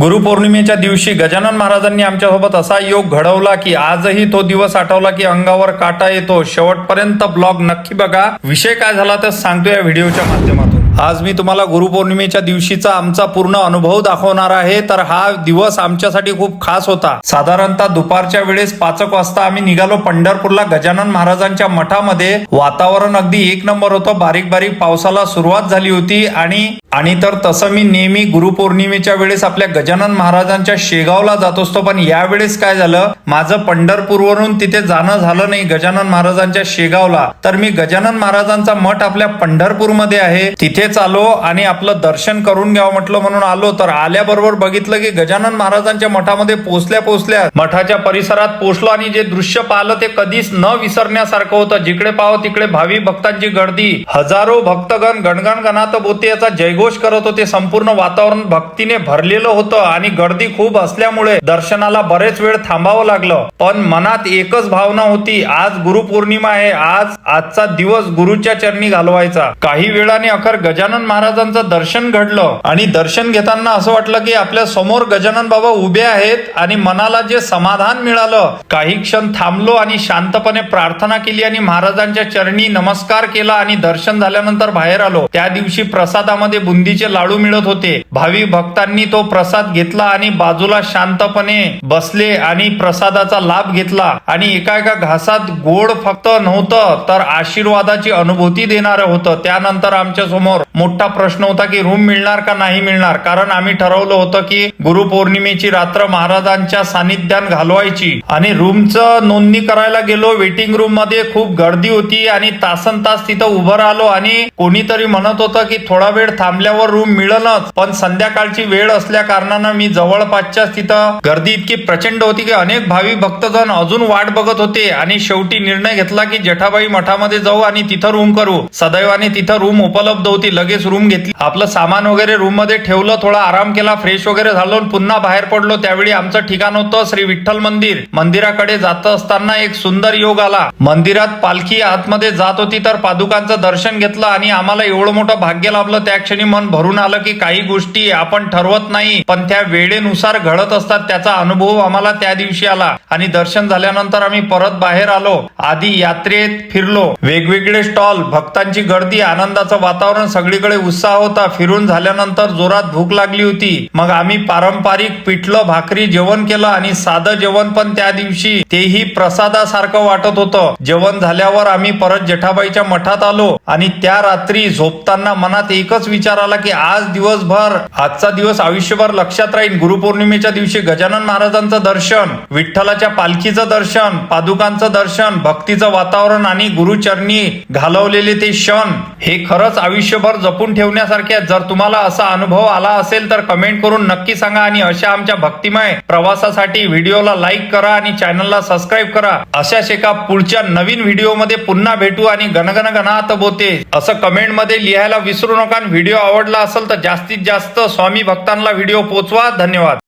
गुरुपौर्णिमेच्या दिवशी गजानन महाराजांनी आमच्यासोबत असा योग घडवला की आजही तो दिवस आठवला की अंगावर काटा येतो। शेवटपर्यंत ब्लॉग नक्की बघा। विषय काय झाला तर सांगतो या व्हिडिओच्या माध्यमातून। आज मी तुम्हाला गुरुपौर्णिमेच्या दिवशीचा आमचा पूर्ण अनुभव दाखवणार आहे। तर हा दिवस आमच्यासाठी खूप खास होता। साधारणतः दुपारच्या वेळेस 5 वाजता आम्ही निघालो पंढरपूरला गजानन महाराजांच्या मठामध्ये। वातावरण अगदी एक नंबर होतं। बारीक बारीक पावसाला सुरुवात झाली होती आणि तर तसं मी नेहमी गुरुपौर्णिमेच्या वेळेस आपल्या गजानन महाराजांच्या शेगावला जात असतो, पण यावेळेस काय झालं, माझं पंढरपूरवरून तिथे जाणं झालं नाही गजानन महाराजांच्या शेगावला। तर मी गजानन महाराजांचा मठ आपल्या पंढरपूरमध्ये आहे, तिथेच आलो आणि आपलं दर्शन करून घ्यावं म्हटलं म्हणून आलो। तर आल्याबरोबर बघितलं की गजानन महाराजांच्या मठामध्ये पोहोचल्या मठाच्या परिसरात पोहोचलो आणि जे दृश्य पाहिलं ते कधीच न विसरण्यासारखं होतं। जिकडे पाहावं तिकडे भावी भक्तांची गर्दी, हजारो भक्तगण गणगण गणात बोते याचा जयघोष करत होते। संपूर्ण वातावरण भक्तीने भरलेलं होतं आणि गर्दी खूप असल्यामुळे दर्शनाला बरेच वेळ थांबावं लागलं। पण मनात एकच भावना होती, आज गुरुपौर्णिमा आहे, आजचा दिवस गुरुच्या चरणी घालवायचा। काही वेळाने अखेर गजानन महाराजांचं दर्शन घडलं आणि दर्शन घेताना असं वाटलं की आपल्या समोर गजानन बाबा उभे आहेत आणि मनाला जे समाधान मिळालं। काही क्षण थांबलो आणि शांतपणे प्रार्थना केली आणि महाराजांच्या चरणी नमस्कार केला आणि दर्शन झाल्यानंतर बाहेर आलो। त्या दिवशी प्रसादामध्ये बुंदीचे लाडू मिळत होते। भावी भक्तांनी तो प्रसाद घेतला आणि बाजूला शांतपणे बसले आणि प्रसादाचा लाभ घेतला आणि एका घासात गोड फक्त नव्हतं तर आशीर्वादाची अनुभूती देणारं होतं। त्यानंतर आमच्या समोर मोठा प्रश्न होता की रूम मिळणार का नाही मिळणार, कारण आम्ही ठरवलं होतं की गुरुपौर्णिमेची रात्र महाराजांच्या सानिध्यात घालवायची आणि रूमचं नोंदणी करायला गेलो। वेटिंग रूम मध्ये खूप गर्दी होती आणि तासनतास तिथं उभं राहिलो आणि कोणीतरी म्हणत होतं की थोडा वेळ थांबल्यावर रूम मिळेलच, पण संध्याकाळची वेळ असल्या कारणानं मी जवळपासच्या तिथं गर्दी इतकी प्रचंड होती की अनेक भावी भक्तजण अजून वाट बघत होते आणि शेवटी निर्णय घेतला की जेठाबाई मठामध्ये जाऊ आणि तिथं रूम करू। सदैवाने तिथं रूम उपलब्ध होती, लगेच रूम घेतली, आपलं सामान वगैरे रूम मध्ये ठेवलं, थोडा आराम केला, फ्रेश वगैरे झालो, पुन्हा बाहेर पडलो। त्यावेळी आमचं ठिकाण होतं श्री विठ्ठल मंदिर। मंदिराकडे जात असताना एक सुंदर योग आला। मंदिरात पालखी आतमध्ये जात होती तर पादुकांचं दर्शन घेतलं आणि आम्हाला एवढं मोठं भाग्य लाभलं। त्या क्षणी मन भरून आलं की काही गोष्टी आपण ठरवत नाही पण त्या वेळेनुसार घडत असतात, त्याचा अनुभव आम्हाला त्या दिवशी आला। आणि दर्शन झाल्यानंतर आम्ही परत बाहेर आलो। आधी यात्रेत फिरलो, वेगवेगळे स्टॉल, भक्तांची गर्दी, आनंदाचं वातावरण, सगळीकडे उत्साह होता। फिरून झाल्यानंतर जोरात भूक लागली होती, मग आम्ही पारंपरिक पिठलं भाकरी जेवण केलं आणि साधं जेवण, पण त्या दिवशी तेही प्रसादासारखं वाटत होतं। जेवण झाल्यावर आम्ही परत जेठाबाईच्या मठात आलो आणि त्या रात्री झोपताना मनात एकच विचार आला की आजचा दिवस आयुष्यभर लक्षात राहील। गुरुपौर्णिमेच्या दिवशी गजानन महाराजांचं दर्शन, विठ्ठलाच्या पालखीचं दर्शन, पादुकांचं दर्शन, भक्तीचं वातावरण आणि गुरुचरणी घालवलेले ते क्षण हे खरंच आयुष्यभर जपून ठेवण्यासारखे आहेत। जर तुम्हाला असा अनुभव आला असेल तर कमेंट करून नक्की सांगा आणि अशा आमच्या भक्तिमय प्रवासासाठी व्हिडिओला लाईक करा आणि चॅनलला सबस्क्राईब करा। अशाच एका पुढच्या नवीन व्हिडिओमध्ये पुन्हा भेटू आणि गणगण गणात बोते असं कमेंट मध्ये लिहायला विसरू नका। व्हिडिओ आवडला असेल तर जास्तीत जास्त स्वामी भक्तांना व्हिडिओ पोहोचवा। धन्यवाद।